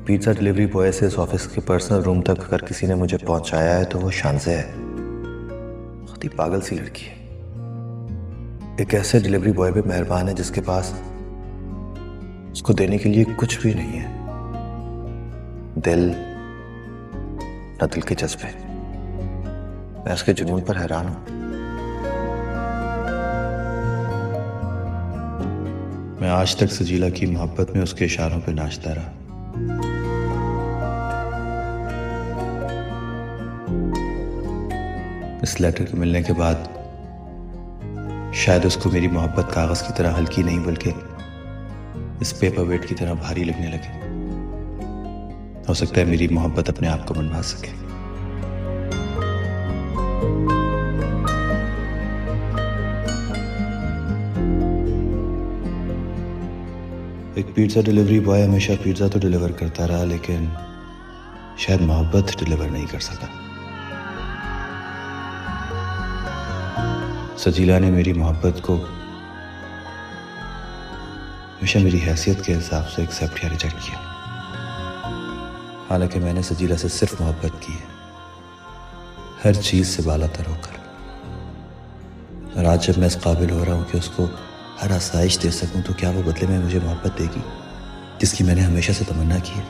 Pizza delivery boy से इस office के पर्सनल रूम तक अगर किसी ने मुझे पहुंचाया है तो वो शानज़े है। बहुत ही पागल सी लड़की है। एक ऐसे डिलीवरी बॉय पे मेहरबान है जिसके पास उसको देने के लिए कुछ भी नहीं है, दिल न दिल के जज्बे। मैं उसके जुनून पर हैरान हूं। मैं आज तक सजीला की मोहब्बत में उसके इशारों पे नाचता रहा। इस लेटर के मिलने के बाद शायद उसको मेरी मोहब्बत कागज की तरह हल्की नहीं बल्कि इस पेपर वेट की तरह भारी लगने लगे। हो सकता है मेरी मोहब्बत अपने आप को मनवा सके। एक पिज़्ज़ा डिलीवरी बॉय हमेशा पिज़्ज़ा तो डिलीवर करता रहा, लेकिन शायद मोहब्बत डिलीवर नहीं कर सका। सजीला ने मेरी मोहब्बत को हमेशा मेरी हैसियत के हिसाब से एक्सेप्ट या रिजेक्ट किया। हालांकि मैंने सजीला से सिर्फ मोहब्बत की है, हर चीज से बालातर होकर। और आज जब मैं इस काबिल हो रहा हूं कि उसको हर आसाइश दे सकूं, तो क्या वो बदले में मुझे मोहब्बत देगी जिसकी मैंने हमेशा से तमन्ना की है?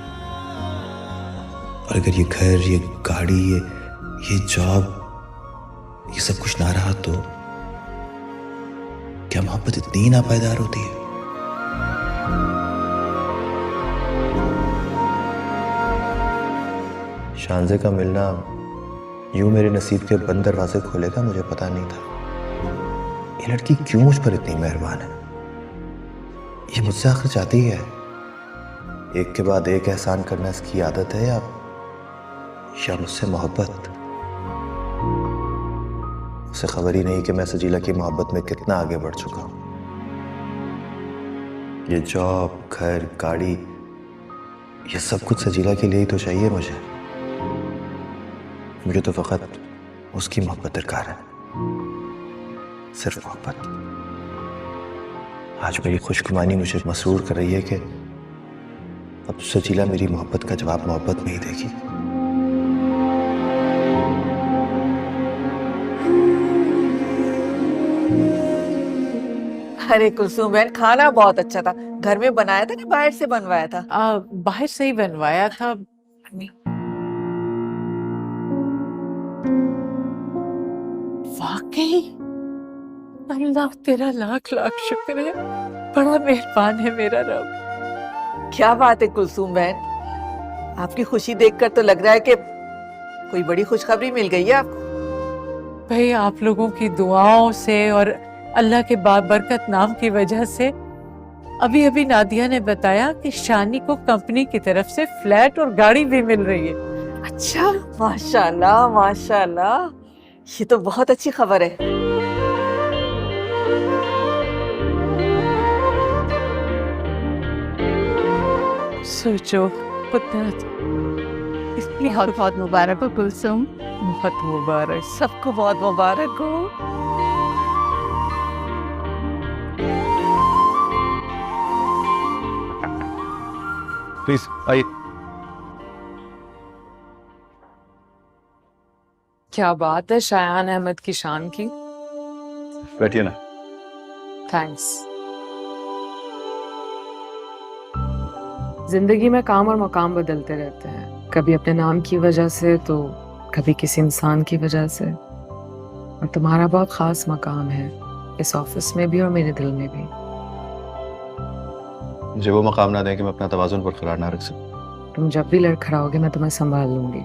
और अगर ये घर, ये गाड़ी, ये जॉब, ये सब कुछ ना रहा तो क्या मोहब्बत इतनी ही नापायदार होती है? शानज़े का मिलना यूं मेरे नसीब के बंद दरवाजे खोलेगा, मुझे पता नहीं था। ये लड़की क्यों मुझ पर इतनी मेहरबान है? ये मुझसे आखिर चाहती है एक के बाद एक एहसान करना इसकी आदत है, या मुझसे मोहब्बत? उसे खबर ही नहीं कि मैं सजीला की मोहब्बत में कितना आगे बढ़ चुका हूं। ये जॉब, घर, गाड़ी, ये सब कुछ सजीला के लिए ही तो चाहिए मुझे। मुझे तो फकत उसकी मोहब्बत दरकार है, सिर्फ मोहब्बत। आज मेरी खुशगुमानी मुझे मसरूर कर रही है कि अब सजीला मेरी मोहब्बत का जवाब मोहब्बत में ही देगी। अरे कुलसूम बहन, खाना बहुत अच्छा था। घर में बनाया था कि बाहर से बनवाया था? बाहर से ही बनवाया था। वाकई अल्लाह तेरा लाख लाख शुक्र है, बड़ा मेहरबान है मेरा रब। क्या बात है कुलसूम बहन, आपकी खुशी देखकर तो लग रहा है कि कोई बड़ी खुशखबरी मिल गई है आपको। भाई आप लोगों की दुआओं से और अल्लाह के बाबरकत नाम की वजह से अभी अभी नादिया ने बताया कि शानी को कंपनी की तरफ से फ्लैट और गाड़ी भी मिल रही है। अच्छा, माशाल्लाह माशाल्लाह, ये तो बहुत अच्छी खबर है। सोचो पुत्र, इसलिए बहुत बहुत मुबारक हो कुलसुम। बहुत मुबारक। सबको बहुत मुबारक हो। प्लीज आइए। क्या बात है शायान अहमद की शान की। बैठिए ना। थैंक्स। जिंदगी में काम और मकाम बदलते रहते हैं, कभी अपने नाम की वजह से तो कभी किसी इंसान की वजह से। और तुम्हारा बहुत खास मकाम है इस ऑफिस में भी और मेरे दिल में भी। मुझे वो मकाम ना दें कि मैं अपना तवाज़ुन बरकरार ना रख सकूं। तुम जब भी लड़खड़ाओगे मैं तुम्हें संभाल लूंगी।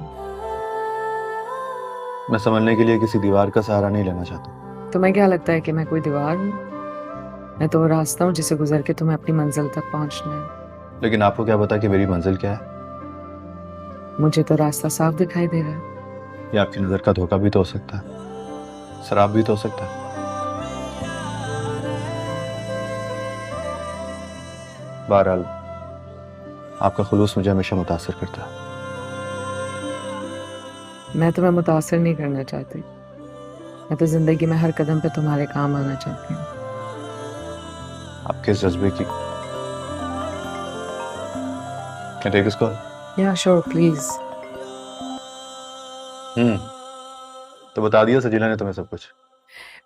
मैं संभलने के लिए किसी दीवार का सहारा नहीं लेना चाहता। तुम्हें क्या लगता है कि मैं कोई दीवार हूँ? मैं तो वो रास्ता हूँ जिसे गुजर के तुम्हें अपनी मंजिल तक पहुंचना है। लेकिन आपको क्या पता कि मेरी मंजिल क्या है? मुझे तो रास्ता साफ दिखाई दे रहा है। ये आपकी नजर का धोखा भी तो हो सकता है, शराब भी तो हो सकता है। बहरहाल आपका खुलूस मुझे हमेशा मुतासिर करता है। मैं तुम्हें मुतासिर नहीं करना चाहती, मैं तो जिंदगी में हर कदम पे तुम्हारे काम आना चाहती हूँ। आपके इस जज्बे की Can I take this call? या श्योर प्लीज। तो बता दिया सजीला ने तुम्हें सब कुछ?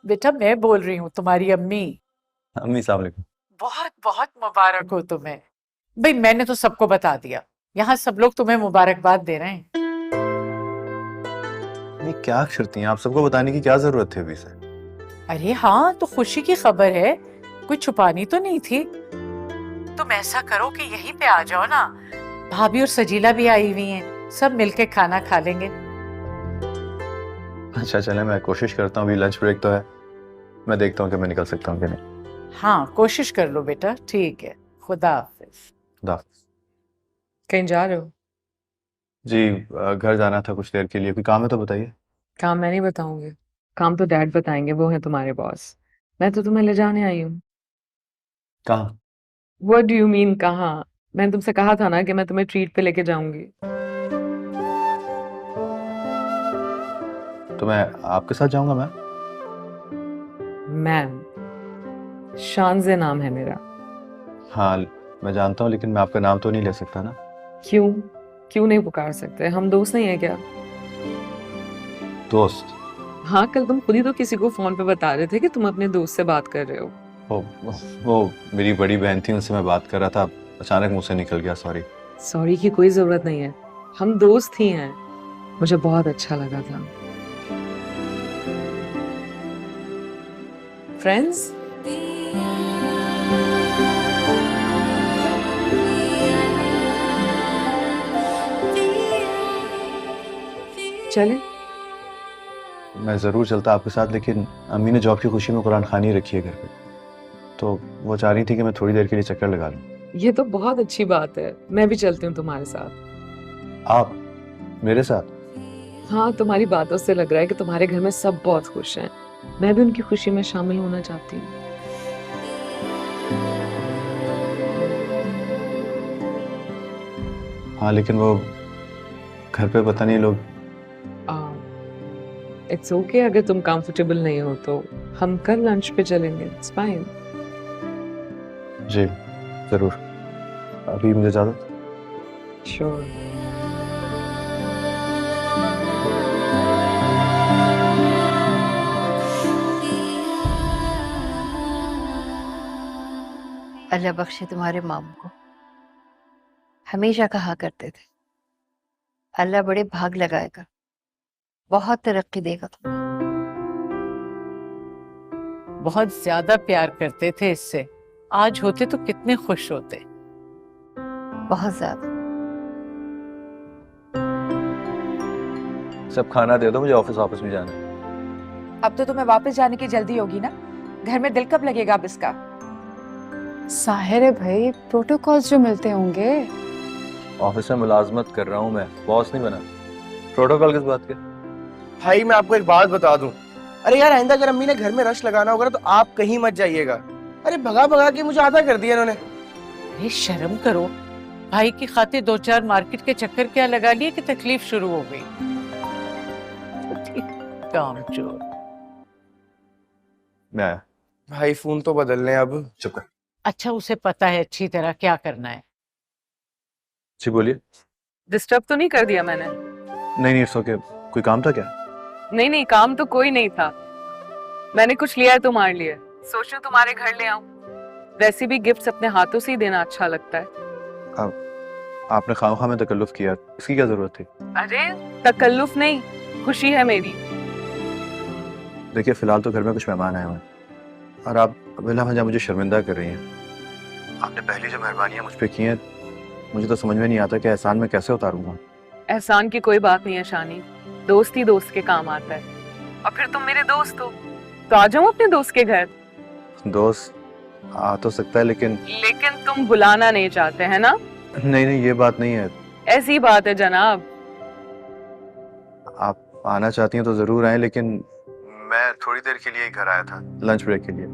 बेटा मैं बोल रही हूँ तुम्हारी अम्मी। अम्मी अस्सलाम वालेकुम। बहुत बहुत मुबारक हो तुम्हें। भाई मैंने तो सबको बता दिया, यहाँ सब लोग तुम्हें मुबारकबाद दे रहे हैं। ये क्या अक्षरती हैं, आप सबको बताने की क्या जरूरत थी अभी से? अरे हाँ, तो खुशी की खबर है, कोई छुपानी तो नहीं थी। तुम ऐसा करो कि यहीं पे आ जाओ ना, भाभी और सजीला भी आई हुई हैं, सब मिलके खाना खा लेंगे। अच्छा चले, मैं कोशिश करता हूँ, अभी लंच ब्रेक तो है, मैं देखता हूँ कि मैं निकल सकता हूँ कि नहीं। हाँ कोशिश कर लो बेटा, ठीक है, खुदा हाफिज। खुदा हाफिज। कहीं जा रहे हो? जी घर जाना था कुछ देर के लिए, कोई काम है तो बताइए। काम मैं नहीं बताऊंगी, काम तो डैड बताएंगे, वो है तुम्हारे बॉस। मैं तो तुम्हें ले जाने आई हूँ। कहाँ? व्हाट डू यू मीन कहाँ? मैंने तुमसे कहा था ना कि मैं तुम्हें ट्रीट पे लेके जाऊंगी। तो मैं आपके साथ जाऊंगा मैम? मैम, शानज़े नाम है मेरा। हाँ मैं जानता हूँ, लेकिन मैं आपका नाम तो नहीं ले सकता ना? क्यों? क्यों नहीं पुकार सकते? हम दोस्त नहीं है क्या? दोस्त? हाँ, कल तुम खुद ही तो किसी को फोन पे बता रहे थे कि तुम अपने दोस्त से बात कर रहे हो। वो मेरी बड़ी बहन थी, उनसे मैं बात कर रहा था, अचानक मुझसे निकल गया, सॉरी। सॉरी की कोई जरूरत नहीं है, हम दोस्त ही हैं। मुझे बहुत अच्छा लगा था। फ्रेंड्स? चले? मैं ज़रूर चलता आपके साथ, लेकिन अम्मी ने जॉब की खुशी में कुरान खानी रखी है घर पे, तो वो चाह रही थी कि मैं थोड़ी देर के लिए चक्कर लगा लूँ। ये तो बहुत अच्छी बात है, मैं भी चलती हूँ तुम्हारे साथ। आप मेरे साथ? हाँ, तुम्हारी बातों से लग रहा है कि तुम्हारे घर में सब बहुत खुश हैं। मैं भी उनकी खुशी में शामिल होना चाहती हूँ। हाँ लेकिन वो घर पे पता नहीं लोग। इट्स ओके, अगर तुम कंफर्टेबल नहीं हो तो हम कल लंच पे चलेंगे, इट्स फाइन। जी ज़रूर, अभी मुझे इजाज़त? श्योर। अल्लाह बख्शे तुम्हारे मामू को। हमेशा कहा करते थे अल्लाह बड़े भाग लगाएगा, बहुत तरक्की देगा तुम्हें। बहुत ज्यादा प्यार करते थे इससे, आज होते तो कितने खुश होते। बहुत ज्यादा। सब खाना दे दो, मुझे ऑफिस भी जाना है। अब तो तुम्हें वापस जाने की जल्दी होगी ना, घर में दिल कब लगेगा अब इसका? साहिर है भाई, प्रोटोकॉल्स जो मिलते होंगे। ऑफिस में मुलाजमत कर रहा हूँ मैं, बॉस नहीं बना। प्रोटोकॉल किस बात के? भाई मैं आपको एक बात बता दूं, अरे यार आइंदा अगर अम्मी ने घर में रश लगाना होगा तो आप कहीं मत जाइएगा। अरे भगा भगा के मुझे आधा कर दिया इन्होंने। अरे शर्म करो, भाई की खातिर 2-4 मार्केट के चक्कर क्या लगा लिए कि तकलीफ शुरू हो गई। काम चोर। मैं आया। भाई फोन तो बदलने अब। चुप कर। अच्छा उसे पता है अच्छी तरह क्या करना है। जी बोलिए। डिस्टर्ब तो नहीं कर दिया मैंने? नहीं इट्स ओके, कोई काम था क्या? नहीं नहीं, काम तो कोई नहीं था। मैंने कुछ लिया है तुम्हारे लिए, सोचूं तुम्हारे घर ले आऊं। वैसे भी गिफ्ट्स अपने हाथों से ही देना अच्छा लगता है। आपने खामखा में तकल्लुफ किया, इसकी क्या जरूरत थी? अरे तकल्लुफ नहीं, खुशी है मेरी। देखिए फिलहाल तो घर में कुछ मेहमान आए हुए हैं और आप बिला वजह मुझे शर्मिंदा कर रही हैं। आपने पहली जो मेहरबानियां मुझ पे की हैं, मुझे तो समझ में नहीं आता कि एहसान में कैसे उतारूंगा। एहसान की कोई बात नहीं है शानी, दोस्त ही दोस्त के काम आता है। और फिर तुम मेरे दोस्त हो, तो आ जाओ अपने दोस्त के घर। दोस्त आ तो सकता है, लेकिन तुम बुलाना नहीं चाहते है ना? नहीं ये बात नहीं है। ऐसी बात है जनाब। आप आना चाहती हैं तो जरूर आए, लेकिन मैं थोड़ी देर के लिए ही घर आया था, लंच ब्रेक के लिए।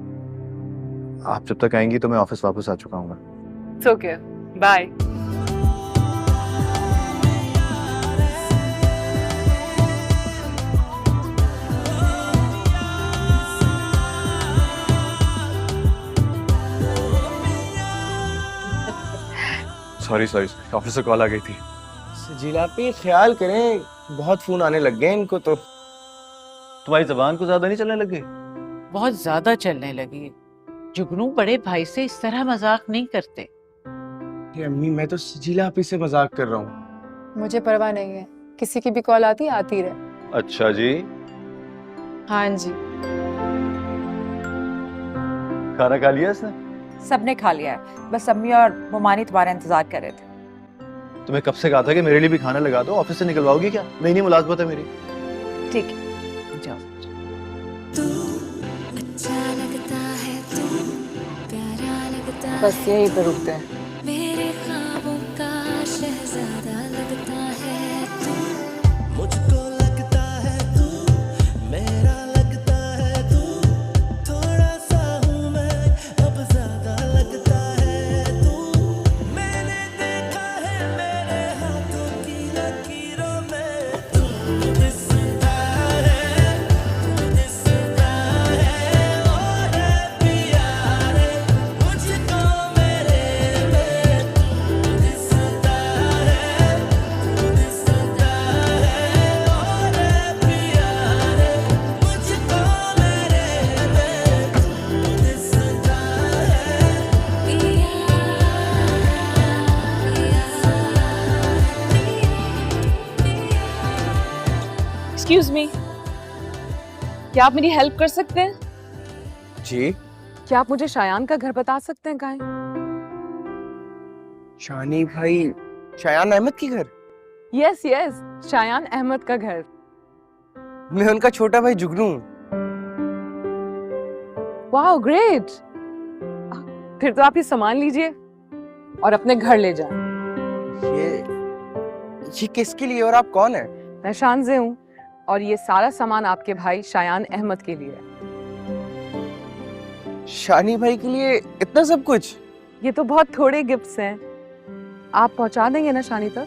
आप जब तक आएंगी तो मैं ऑफिस वापस आ चुका हूँ। It's okay, bye. Sorry office से कॉल आ गई थी। सजीला पे ख्याल करें, बहुत फोन आने लग गए इनको तो। तुम्हारी जबान को ज्यादा नहीं चलने लग गई? बहुत ज्यादा चलने लगी है। जुगनू बड़े भाई से इस तरह मजाक नहीं करते। ये अम्मी, मैं तो सजीला पे से मजाक कर रहा हूँ। मुझे परवाह नहीं है, किसी की भी कॉल आती रहे। अच्छा जी। हाँ जी। खाना खा लिया इसने? सबने खा लिया है, बस अम्मी और मोमानी तुम्हारा इंतजार कर रहे थे। तुम्हें कब से कहा था कि मेरे लिए भी खाना लगा दो, ऑफिस से निकलवाओगी क्या? नई नई मुलाजमत है मेरी। ठीक है, जाओ। बस यही पे रुकते हैं। मेरे ख्वाबों का शहजादा लगता है तू, मुझको लगता है तू, मेरा लगता है तू, थोड़ा सा हूँ मैं अब ज्यादा लगता है तू, मैंने देखा है मेरे हाथों की लकीरों में तू दिसता है, तू दिसता है, ओ रे पिया रे, मुझको मेरे में तू दिसता है, तू दिसता है, ओ रे पिया रे, मुझको मेरे में तू दिसता है। एक्सक्यूज मी, क्या आप मेरी हेल्प कर सकते हैं? जी। क्या आप मुझे शायान का घर बता सकते हैं कहाँ है? शानी भाई, शायान अहमद की घर? यस यस, शायान अहमद का घर। मैं उनका छोटा भाई जुगनू हूँ। वाओ ग्रेट, फिर तो आप ये सामान लीजिए और अपने घर ले जाएं। ये किसके लिए और आप कौन है? मैं शानजे हूँ और ये सारा सामान आपके भाई शायान अहमद के लिए है। शानी भाई के लिए इतना सब कुछ? ये तो बहुत थोड़े गिफ्ट्स हैं, आप पहुंचा देंगे ना शानी तक?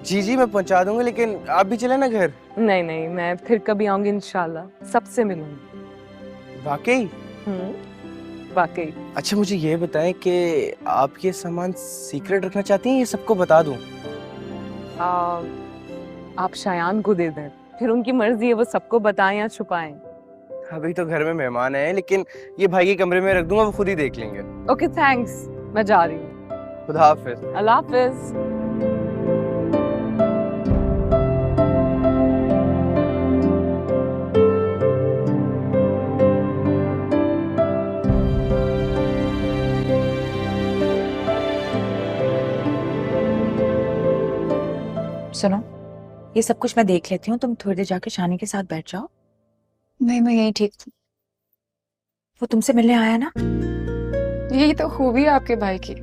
जी जी, मैं पहुंचा दूंगा, लेकिन आप भी चले ना घर। नहीं नहीं, मैं फिर कभी आऊंगी इंशाल्लाह, सबसे मिलूंगी। वाकई? वाकई। अच्छा, मुझे ये बताएं कि आप ये सामान सीक्रेट रखना चाहती हैं, ये सबको बता दूं? आप शायान को दे दें, फिर उनकी मर्जी है वो सबको बताएं या छुपाएं। अभी तो घर में मेहमान हैं, लेकिन ये भाई के कमरे में रख दूंगा, वो खुद ही देख लेंगे। ओके थैंक्स, मैं जा रही हूँ। खुदा हाफिज। अल्लाह हाफिज। सुनो, ये सब कुछ मैं देख लेती हूँ, तुम थोड़ी देर जाके शानी के साथ बैठ जाओ। नहीं, मैं यही ठीक थी। वो तुमसे मिलने आया ना? यही तो खूबी है आपके भाई की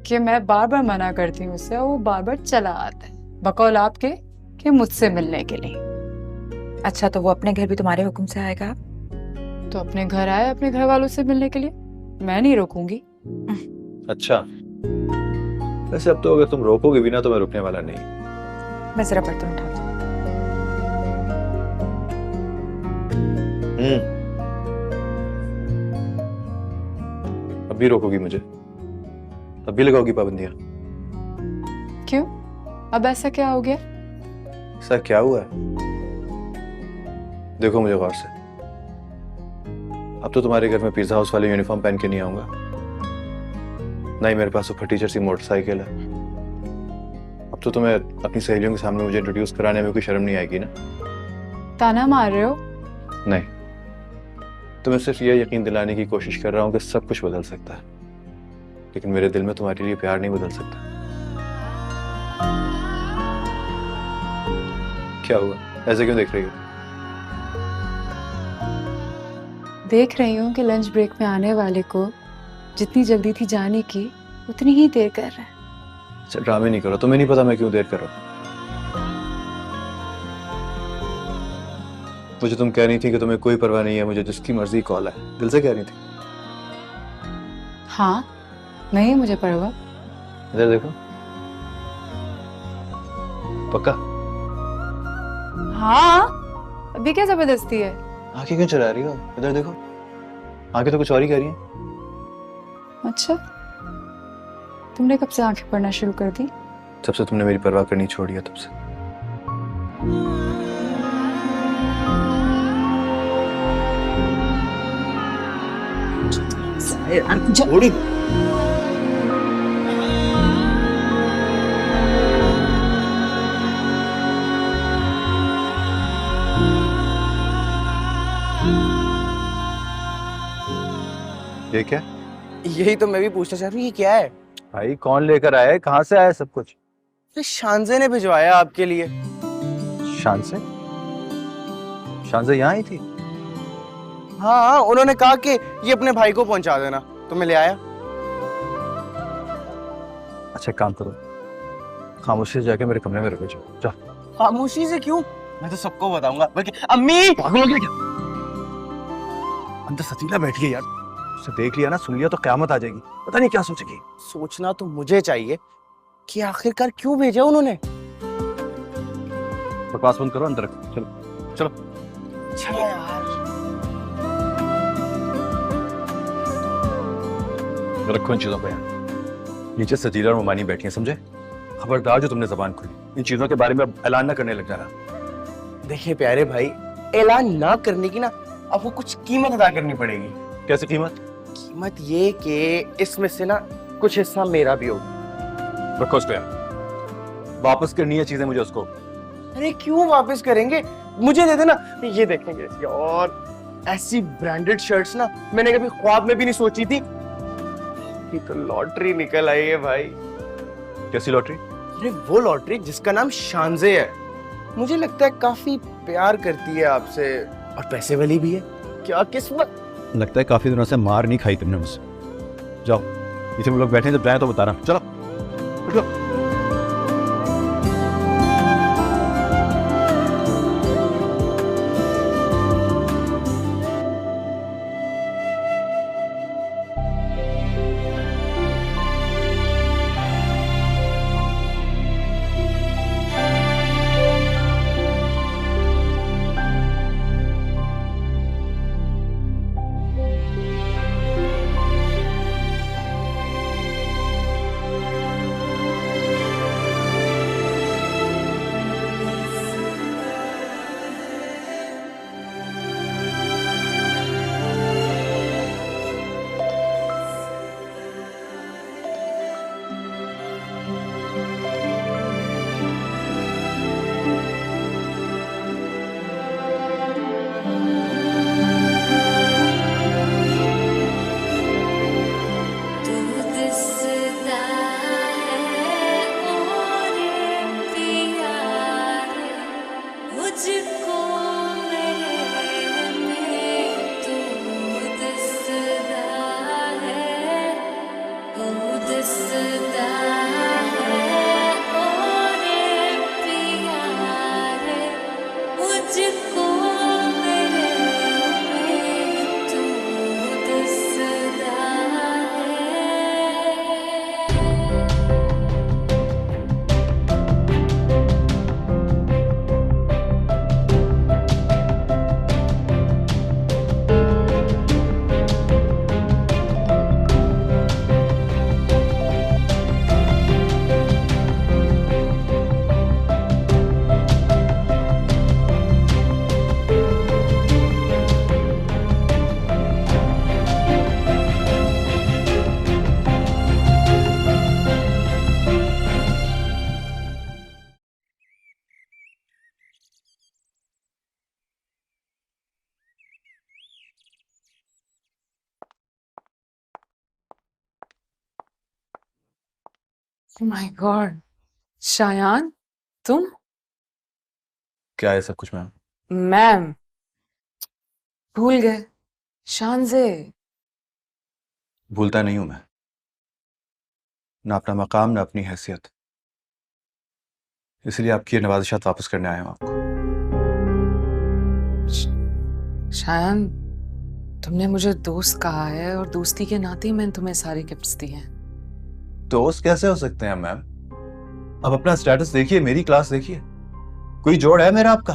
कि मैं बार बार मना करती हूँ उससे और वो बार बार चला आता है, बकौल आपके कि मुझसे मिलने के लिए। अच्छा, तो वो अपने घर भी तुम्हारे हुक्म से आएगा? तो अपने घर आए अपने घर वालों से मिलने के लिए, मैं नहीं रोकूंगी। अच्छा, वैसे अब तो अगर तुम रोकोगे भी ना तो मैं रुकने वाला नहीं। मैं जरा बर्तन उठाती हूँ। अब भी रोकोगी मुझे? अब भी लगाओगी पाबंदियां? क्यों, अब ऐसा क्या हो गया? ऐसा क्या हुआ है? देखो मुझे गौर से, अब तो तुम्हारे घर में पिज्जा हाउस वाले यूनिफॉर्म पहन के नहीं आऊंगा, ना ही मेरे पास सुपर टीचर सी मोटरसाइकिल है। अब तो तुम्हें अपनी सहेलियों के सामने मुझे इंट्रोड्यूस कराने में कोई शर्म नहीं आएगी ना? ताना मार रहे हो? नहीं, तुम्हें सिर्फ ये यकीन दिलाने की कोशिश कर रहा हूँ कि सब कुछ बदल सकता है, लेकिन मेरे दिल में तुम्हारे लिए प्यार नहीं बदल सकता। क्या हुआ, ऐसे क्यों देख रही हो? देख रही हूँ कि लंच ब्रेक में आने वाले को जितनी जल्दी थी जाने की उतनी ही देर कर रहा है। अच्छा, ड्रामे नहीं करो, तुम्हें नहीं पता मैं क्यों देर कर रहा हूँ? मुझे तुम कह रही थी कि तुम्हें कोई परवाह नहीं है, मुझे जिसकी मर्जी कॉल है, दिल से कह रही थी। हाँ, नहीं मुझे परवाह। इधर देखो। पक्का? हाँ, अभी क्या जबरदस्ती है? आंखें क्यों चला रही हो? इधर देखो, आंखें तो कुछ और ही कह रही हैं। अच्छा, तुमने कब से आंखें पढ़ना शुरू कर दी? जब से तुमने मेरी परवाह करनी छोड़ दिया तब से। छोड़ी। ये क्या? यही तो मैं भी पूछना चाह रहा हूँ, ये क्या है? भाई कौन लेकर आया है, कहाँ से आया है सब कुछ? ये शानजे ने भिजवाया आपके लिए। शान से? शान से यहाँ आई थी? हाँ, उन्होंने कहा कि ये अपने भाई को पहुंचा देना, तो मैं ले आया। अच्छा काम करो, खामोशी से जाके मेरे कमरे में रखो, जाओ। खामोशी से क्यों? मैं तो सबको बताऊंगा, बल्कि अम्मी। पागल हो गया क्या? अंदर सतीला बैठ गई यार, उसे देख लिया ना, सुन लिया तो क़यामत आ जाएगी, पता नहीं क्या सोचेगी। सोचना तो मुझे चाहिए कि आखिरकार क्यों भेजा उन्होंने। बकवास बंद करो, अंदर रखो, चलो चलो। अच्छा यार, रखो इन चीजों को यार। नीचे सजीला और मोमानी बैठी हैं, समझे? खबरदार जो तुमने जबान खोली, इन चीजों के बारे में अब ऐलान ना करने लग जाना। देखिए प्यारे भाई, ऐलान ना करने की ना आपको कुछ कीमत अदा करनी पड़ेगी। कैसे कीमत? कीमत ये कि इसमें से ना कुछ हिस्सा मेरा भी होगा। रखो उसको यार, वापस करनी है चीजें मुझे उसको। अरे क्यों वापस करेंगे, मुझे दे देना। ये देखेंगे इसकी, और ऐसी ब्रांडेड शर्ट्स ना मैंने कभी ख्वाब में भी नहीं सोची थी। ये तो लॉटरी निकल आई है भाई। कैसी लॉटरी? अरे वो लॉटरी जिसका नाम शानजे है। मुझे लगता है काफी प्यार करती है आपसे, और पैसे वाली भी है। क्या किस्मत। लगता है काफी दिनों से मार नहीं खाई तुमने मुझसे। जाओ, इसे लोग बैठे हैं, जब जाए तो बताना। चलो उठो। माय गॉड, शायान तुम? क्या है सब कुछ मैम? मैम भूल गए, शानजे। भूलता नहीं हूं मैं, ना अपना मकाम ना अपनी हैसियत, इसलिए आपकी ये नवाजिशात वापस करने आया हूं आपको। शायान, तुमने मुझे दोस्त कहा है और दोस्ती के नाते ही मैंने तुम्हें सारे गिफ्ट्स दिए हैं। दोस्त कैसे हो सकते हैं मैम? अब अपना स्टेटस देखिए, मेरी क्लास देखिए, कोई जोड़ है मेरा आपका?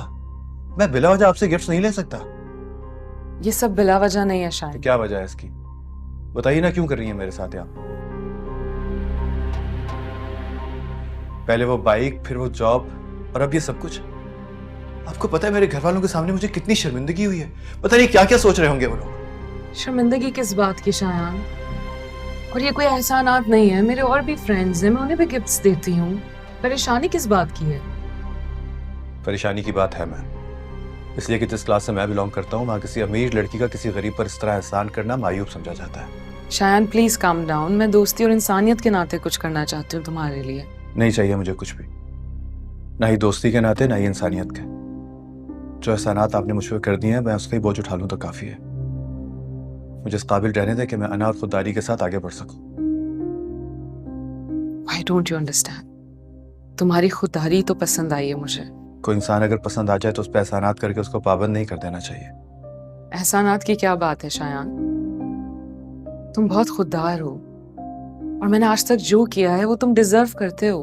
मैं बिला वजह आपसे गिफ्ट्स नहीं ले सकता। ये सब बिला वजह नहीं है शायद। क्या वजह है इसकी? बताइए ना, क्यों कर रही है मेरे साथ आप? पहले वो बाइक, फिर वो जॉब, और अब ये सब कुछ। आपको पता है मेरे घर वालों के सामने मुझे कितनी शर्मिंदगी हुई है। पता नहीं क्या क्या सोच रहे होंगे वो लोग। शर्मिंदगी किस बात की शायान? और ये कोई एहसानात नहीं है, मेरे और भी फ्रेंड्स हैं, मैं उन्हें भी गिफ्ट्स देती हूँ। परेशानी किस बात की है? परेशानी की बात है मैम, इसलिए कि जिस क्लास से मैं बिलोंग करता हूँ वहाँ किसी अमीर लड़की का किसी गरीब पर इस तरह एहसान करना मायूब समझा जाता है। शायान प्लीज काम डाउन, मैं दोस्ती और इंसानियत के नाते कुछ करना चाहती हूँ तुम्हारे लिए। नहीं चाहिए मुझे कुछ भी, ना ही दोस्ती के नाते, ना ही इंसानियत के। जो एहसानात आपने मुझ पर कर दिए हैं, मैं उसका ही बोझ उठा लूँ तो काफ़ी है। मुझे इस काबिल रहने दें कि मैं अना और खुददारी के साथ आगे बढ़ सकूं। Why don't you understand? तुम्हारी खुददारी तो पसंद आई है मुझे। कोई इंसान अगर पसंद आ जाए तो उस पर एहसानात करके उसको पाबंद नहीं कर देना चाहिए। एहसानात की क्या बात है शायान? तुम बहुत खुददार हो और मैंने आज तक जो किया है वो तुम डिजर्व करते हो।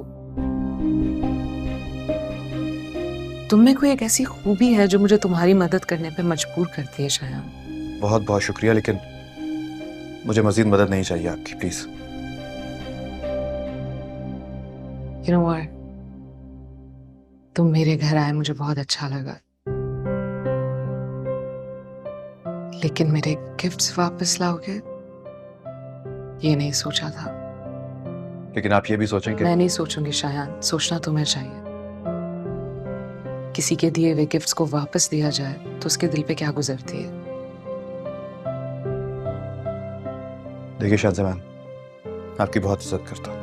तुम में कोई एक ऐसी खूबी है जो मुझे तुम्हारी मदद करने पे मजबूर करती है शायान। बहुत बहुत शुक्रिया, लेकिन मुझे मजीद मदद नहीं चाहिए आपकी, प्लीज। You know what? तुम मेरे घर आए मुझे बहुत अच्छा लगा, लेकिन मेरे गिफ्ट्स वापस लाओगे ये नहीं सोचा था। लेकिन आप ये भी सोचें कि मैं नहीं सोचूंगी शायान, सोचना तुम्हें चाहिए। किसी के दिए हुए गिफ्ट्स को वापस दिया जाए तो उसके दिल पे क्या गुजरती है। देखिए शाहज़ा मैम, आपकी बहुत इज्जत करता हूँ,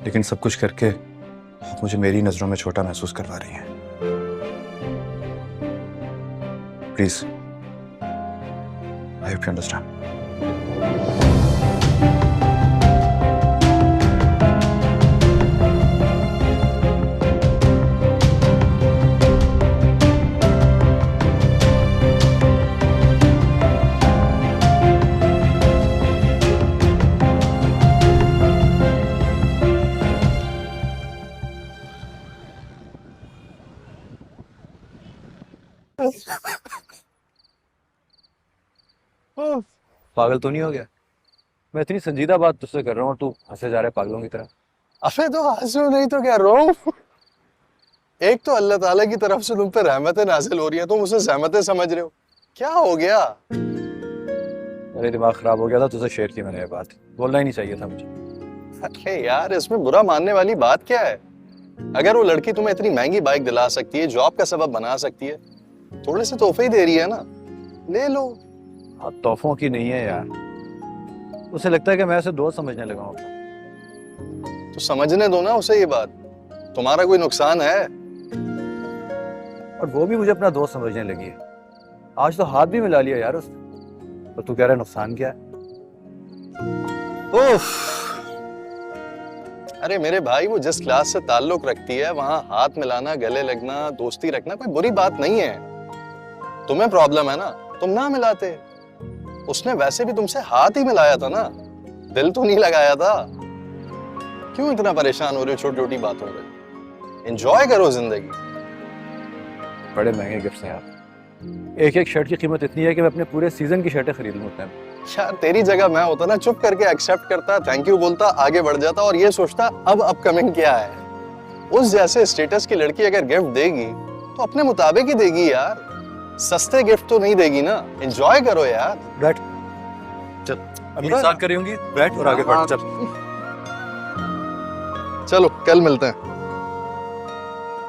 लेकिन सब कुछ करके आप मुझे मेरी नजरों में छोटा महसूस करवा रही हैं। Please, I hope you understand. पागल तो नहीं हो गया? मैं इतनी संजीदा बात तुझसे कर रहा हूँ और तू हंसे जा रहा है पागलों की तरह। अबे तो हंसो नहीं तो क्या रो। एक तो अल्लाह ताला की तरफ से तुम पे रहमतें नाजिल हो रही हैं, तुम उसे रहमतें समझ रहे हो। क्या हो गया? मेरे दिमाग खराब हो गया था, तुझसे शेयर की मैंने ये बात, बोलना ही नहीं चाहिए था मुझे। अरे यार, इसमें बुरा मानने वाली बात क्या है? अगर वो लड़की तुम्हें इतनी महंगी बाइक दिला सकती है, जॉब का सबब बना सकती है, थोड़े से तोहफे ही दे रही है ना, ले लो। हाँ, तोहफों की नहीं है यार, उसे लगता है कि मैं उसे दोस्त समझने लगा हूँ। तो समझने दो ना उसे ये बात, तुम्हारा कोई नुकसान है? और वो भी मुझे अपना दोस्त समझने लगी है। आज तो हाथ भी मिला लिया यार उसने, तो तू कह रहा है नुकसान क्या है? उफ। अरे मेरे भाई, वो जिस क्लास से ताल्लुक रखती है वहां हाथ मिलाना, गले लगना, दोस्ती रखना कोई बुरी बात नहीं है। तुम्हें प्रॉब्लम है ना, तुम ना मिलाते। उसने वैसे भी तुमसे हाथ ही मिलाया था ना, दिल तो नहीं लगाया था। क्यों इतना परेशान हो रहे हो छोटी छोटी बातों पे? एंजॉय करो जिंदगी। बड़े महंगे गिफ्ट्स हैं यार, एक एक शर्ट की कीमत इतनी है कि मैं अपने पूरे सीजन की शर्टें खरीद लूं उतने में। यार तेरी जगह मैं होता ना, चुप करके एक्सेप्ट करता, थैंक यू बोलता, आगे बढ़ जाता और ये सोचता अब अपकमिंग क्या है। उस जैसे स्टेटस की लड़की अगर गिफ्ट देगी तो अपने मुताबिक ही देगी यार, सस्ते गिफ्ट तो नहीं देगी ना। एंजॉय करो यार। बैठ, चल अभी साथ कर रही होंगी, बैठ और आगे बढ़। चल चलो कल मिलते हैं।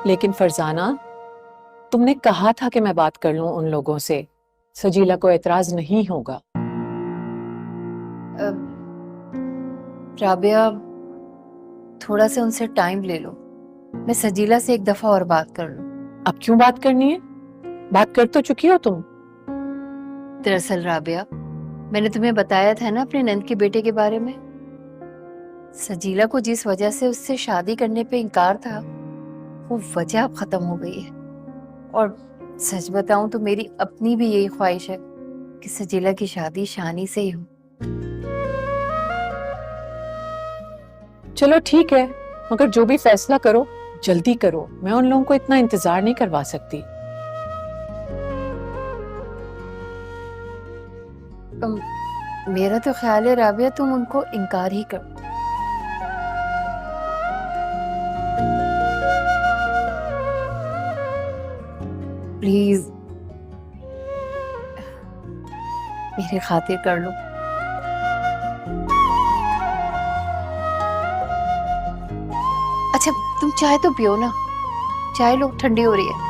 लेकिन फरजाना, तुमने कहा था कि मैं बात कर लूं उन लोगों से, सजीला को एतराज नहीं होगा। राबिया, थोड़ा सा उनसे टाइम ले लो, मैं सजीला से एक दफा और बात कर लूं। अब क्यों बात करनी है? बात कर तो चुकी हो तुम। दरअसल राबिया, मैंने तुम्हें बताया था ना अपने नंद के बेटे के बारे में। सजीला को जिस वजह से उससे शादी करने पे इनकार था, वो वजह अब खत्म हो गई है। और सच बताऊं तो मेरी अपनी भी यही ख्वाहिश है कि सजीला की शादी शानी से ही हो। चलो ठीक है, मगर जो भी फैसला करो जल्दी करो, मैं उन लोगों को इतना इंतजार नहीं करवा सकती। मेरा तो ख्याल है राबिया, तुम उनको इनकार ही करो। प्लीज मेरी खातिर कर लो। अच्छा तुम चाय तो पियो ना, चाय लो, ठंडी हो रही है।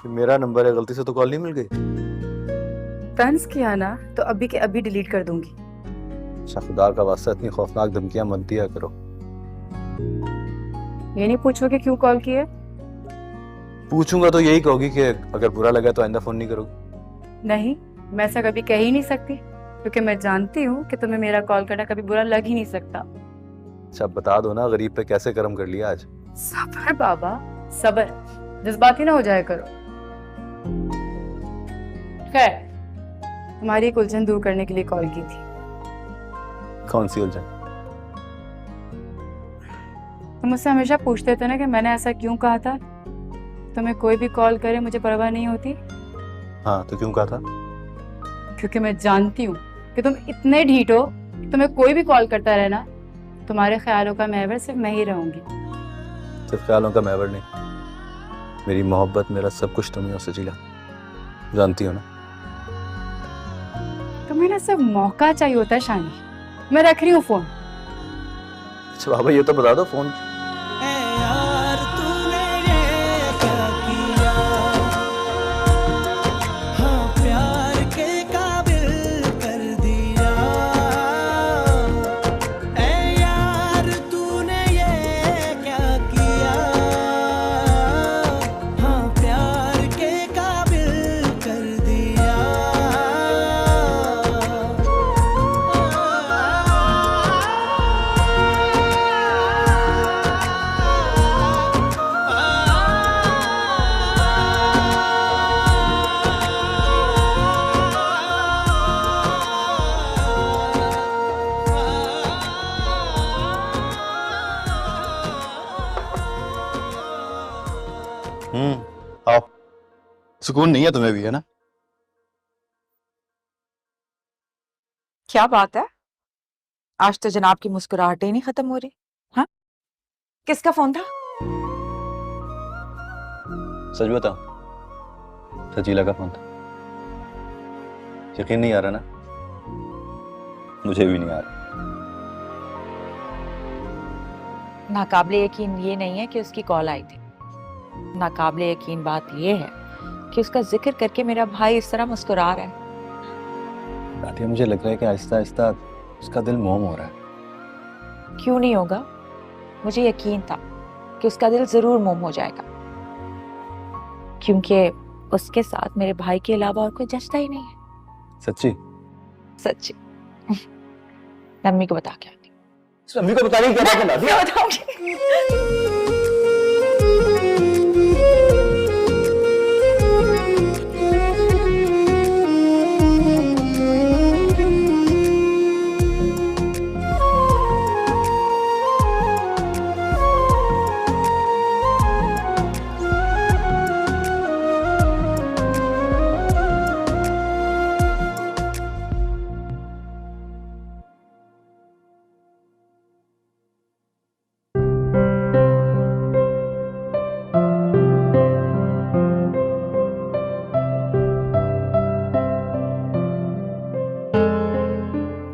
मेरा नंबर है, गलती से तो कॉल नहीं मिल गई? तंज किया ना तो अभी के अभी डिलीट कर दूंगी। अच्छा खुदा का वास्ता इतनी खौफनाक धमकियां मत दिया करो। ये नहीं पूछोगे क्यों कॉल किए? पूछूंगा तो यही कहोगी कि अगर बुरा लगा तो आइंदा फोन नहीं करोगी। नहीं, मैं ऐसा कभी कह ही नहीं सकती, क्योंकि मैं जानती हूँ कि तुम्हें मेरा कॉल करना कभी बुरा लग ही नहीं सकता। अच्छा बता दो ना, गरीब पे कैसे कर्म कर लिया आज। सबर बाबा सबर, जज्बाती ना हो जाया करो। खैर, तुम्हारी एक उलझन दूर करने के लिए कॉल की थी। कौन सी उलझन? तुम मुझसे हमेशा पूछते थे ना कि मैंने ऐसा क्यों कहा था, तुम्हें कोई भी कॉल करे मुझे परवाह नहीं होती। हाँ तो क्यों कहा था? क्योंकि मैं जानती हूँ कि तुम इतने ढीठ हो कि तुम्हें कोई भी कॉल करता रहना, तुम्हारे ख्यालों का महवर सिर्फ मैं ही रहूंगी। सिर्फ ख्यालों का महवर नहीं, मेरी मोहब्बत, मेरा सब कुछ तुम ही हो सजीला, जानती हो ना। तुम्हें ना सिर्फ मौका चाहिए होता है शानी। मैं रख रही हूँ फोन। अच्छा बाबा ये तो बता दो फोन। यार तूने ये क्या किया, हाँ प्यार के काबिल कर दिया। ए यार तूने ये क्या किया, हाँ प्यार के काबिल कर दिया। आओ। सुकून नहीं है तुम्हें भी, है ना? क्या बात है, आज तो जनाब की मुस्कुराहट ही नहीं खत्म हो रही। हाँ, किसका फोन था? सच बताओ, सजीला का फोन था। यकीन नहीं आ रहा ना? मुझे भी नहीं आ रहा। नाकाबिले यकीन ये नहीं है कि उसकी कॉल आई थी, नाकाबिले यकीन बात ये है कि उसका जिक्र करके मेरा भाई इस तरह मुस्कुरा रहा है। रातिया मुझे लग रहा है कि आहिस्ता आहिस्ता उसका दिल मोम हो रहा है। क्यों नहीं होगा, मुझे यकीन था कि उसका दिल जरूर मोम हो जाएगा, क्योंकि उसके साथ मेरे भाई के अलावा और कोई जचता ही नहीं है। सच्ची? सच्ची। मैं अम्मी को बता के आती हूँ। अम्मी को बता रही क्या बात है? क्या बताऊंगी?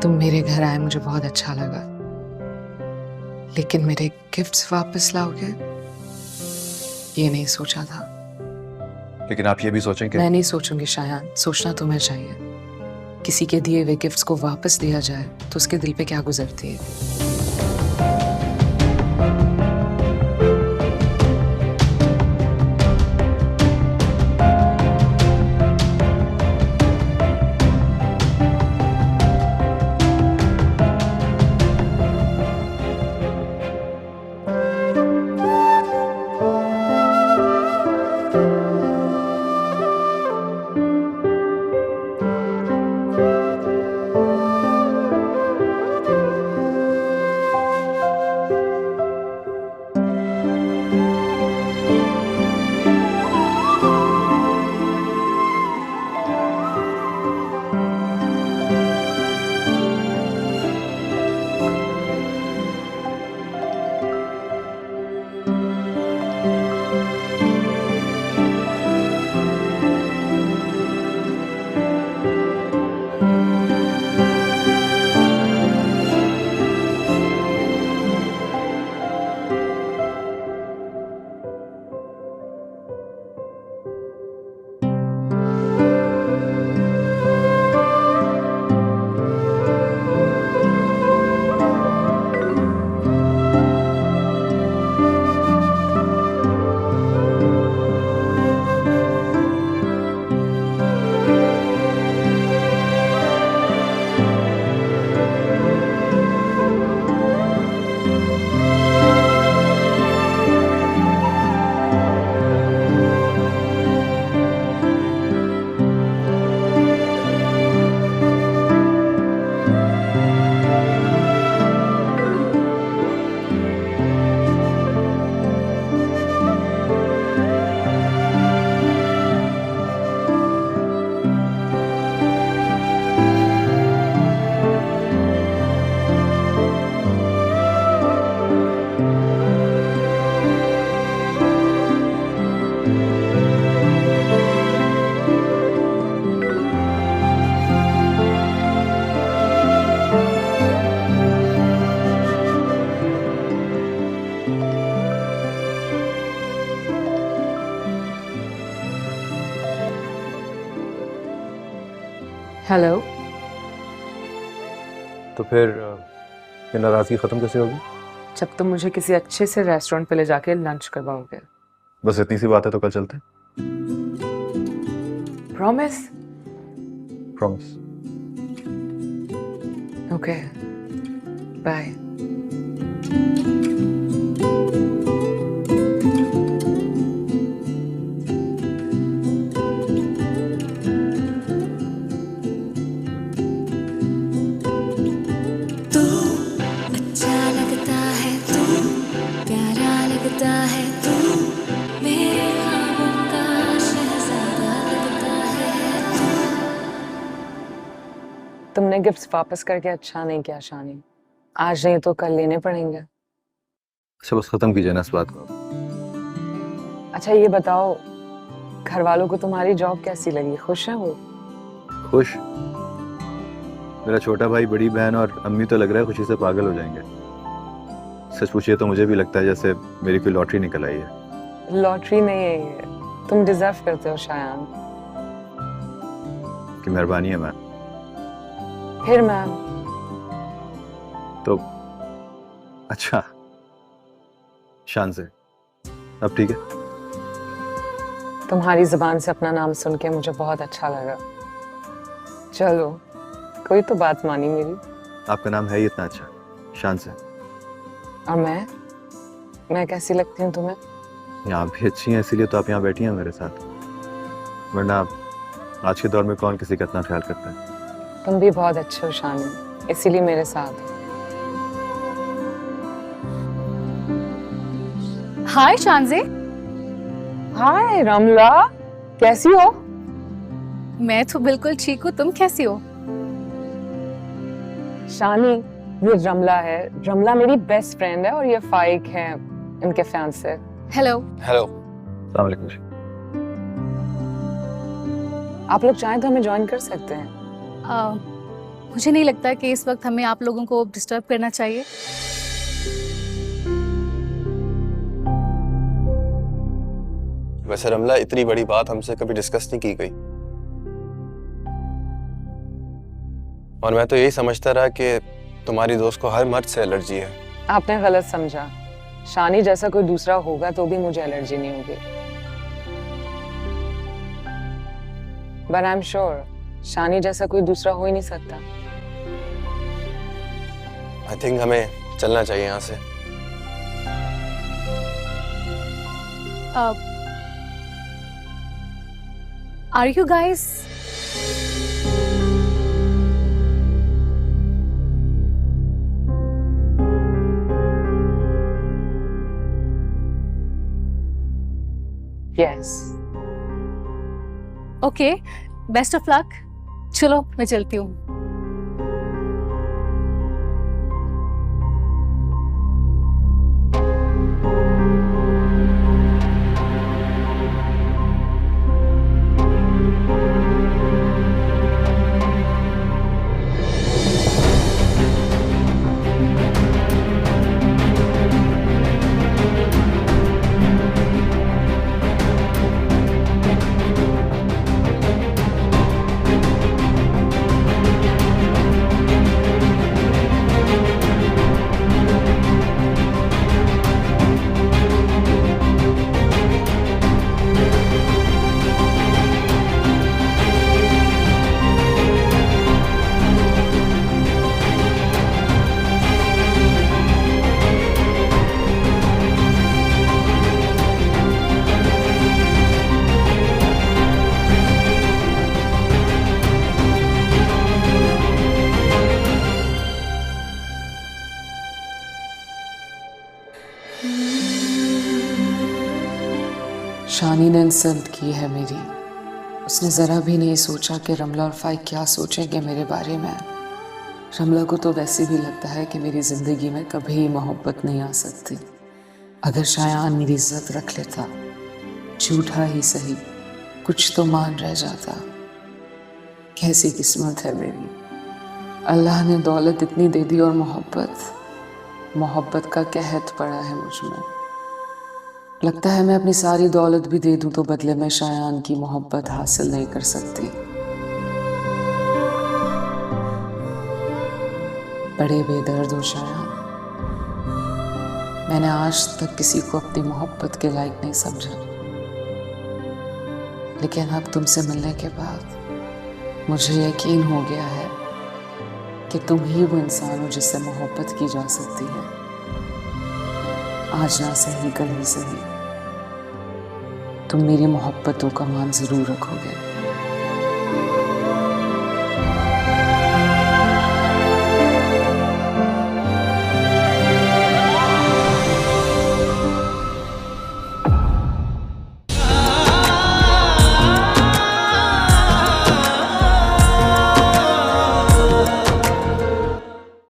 तुम मेरे घर आए मुझे बहुत अच्छा लगा, लेकिन मेरे गिफ्ट्स वापस लाओगे ये नहीं सोचा था। लेकिन आप ये भी सोचें कि मैं नहीं सोचूंगी शायान, सोचना तुम्हें चाहिए। किसी के दिए हुए गिफ्ट्स को वापस दिया जाए तो उसके दिल पे क्या गुजरती है। हेलो। तो फिर ये नाराजगी खत्म कैसे होगी? जब तुम मुझे किसी अच्छे से रेस्टोरेंट पे ले जाके लंच करवाओगे। बस इतनी सी बात है तो कल चलते हैं। प्रॉमिस? प्रॉमिस। Okay, bye. तू अच्छा लगता है, तू प्यारा लगता है, तू मेरे ख्वाबों का शहजादा लगता है तू। तुमने गिफ्ट्स वापस करके अच्छा नहीं किया शानी। आज नहीं तो कल लेने पड़ेंगे। अच्छा बस खत्म कीजिए ना इस बात को। अच्छा ये बताओ, घर वालों को तुम्हारी जॉब कैसी लगी? खुश हैं वो? खुश? मेरा छोटा भाई, बड़ी बहन और अम्मी तो लग रहा है खुशी से पागल हो जाएंगे। सच पूछिए तो मुझे भी लगता है जैसे मेरी कोई लॉटरी निकल आई है। लॉटरी नहीं है ये, तुम डिजर्व करते हो शायान। कि मेहरबानी है मैम। फिर मैम। तो अच्छा, शान से। अब ठीक है? तुम्हारी जुबान से अपना नाम सुन के मुझे बहुत अच्छा लगा। चलो, कोई तो बात मानी मेरी। आपका नाम है ही इतना अच्छा, शान से। और मैं कैसी लगती हूँ तुम्हें? यहाँ भी अच्छी हैं, इसीलिए तो आप यहाँ बैठी हैं मेरे साथ। वरना आज के दौर में कौन किसी का इतना ख्याल करता है। तुम भी बहुत अच्छे हो शानी, इसीलिए मेरे साथ हो। हाय शानजे। हाय रमला, कैसी हो? मैं तो बिल्कुल ठीक हूँ, तुम कैसी हो? शानी, ये रमला है। रमला मेरी बेस्ट फ्रेंड है और ये फाइक है इनके फियांसे। हेलो। हेलो। अस्सलाम वालेकुम। आप लोग चाहें तो हमें ज्वाइन कर सकते हैं। मुझे नहीं लगता कि इस वक्त हमें आप लोगों को डिस्टर्ब करना चाहिए। वैसे रमला, इतनी बड़ी बात हमसे कभी डिस्कस नहीं की गई और मैं तो यही समझता रहा कि तुम्हारी दोस्त को हर मर्द से एलर्जी है। आपने गलत समझा। शानी जैसा कोई दूसरा होगा तो भी मुझे एलर्जी नहीं होगी। बट आई एम श्योर शानी जैसा कोई दूसरा हो ही नहीं सकता। आई थिंक हमें चलना चाहिए यहाँ से। Are you guys? Yes. Okay, best of luck. चलो मैं चलती हूँ। शानी ने इंसल्ट की है मेरी। उसने ज़रा भी नहीं सोचा कि रमला और फाइक क्या सोचेंगे मेरे बारे में। रमला को तो वैसे भी लगता है कि मेरी ज़िंदगी में कभी मोहब्बत नहीं आ सकती। अगर शायान मेरी इज्जत रख लेता, झूठा ही सही, कुछ तो मान रह जाता। कैसी किस्मत है मेरी। अल्लाह ने दौलत इतनी दे दी और मोहब्बत का कहत पड़ा है मुझ में। लगता है मैं अपनी सारी दौलत भी दे दूं तो बदले में शायान की मोहब्बत हासिल नहीं कर सकती। बड़े बेदर्द हो शायान। मैंने आज तक किसी को अपनी मोहब्बत के लायक नहीं समझा, लेकिन अब तुमसे मिलने के बाद मुझे यकीन हो गया है कि तुम ही वो इंसान हो जिससे मोहब्बत की जा सकती है। आज ना सही कल ही सही, तुम मेरी मोहब्बतों का मान जरूर रखोगे।